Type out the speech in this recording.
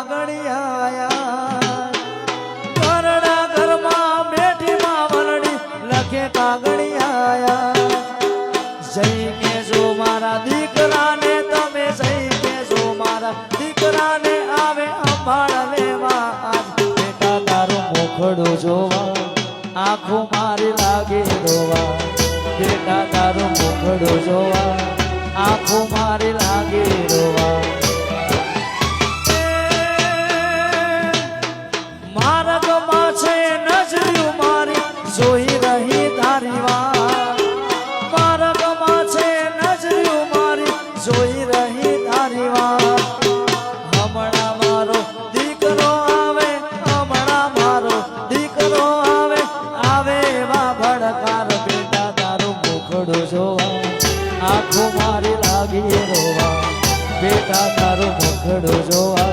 કાગળિયા ઘરના ઘરમાં બેઠી માવલડી લખે કાગળિયા જઈ કેજો મારા દીકરાને તમે જઈ કેજો મારા દીકરાને આવે અંબાળ લેવા આજ બેટા તારું મુખડું જોવા આંખો મારી લાગે રોવા બેટા તારું મુખડું જોવા આંખો મારી લાગે રોવા માર્ગમાં છે નજર્યું મારી જોઈ રહી તારી વાત માર્ગમાં છે નજર્યું મારી જોઈ રહી તારી વાત હમણાં મારો દીકરો આવે હમણાં મારો દીકરો આવે આવે એવા ભડકાર બેટા તારું મુખડું જોવા આંખો મારી લાગી રોવા બેટા તારું મુખડું જોવા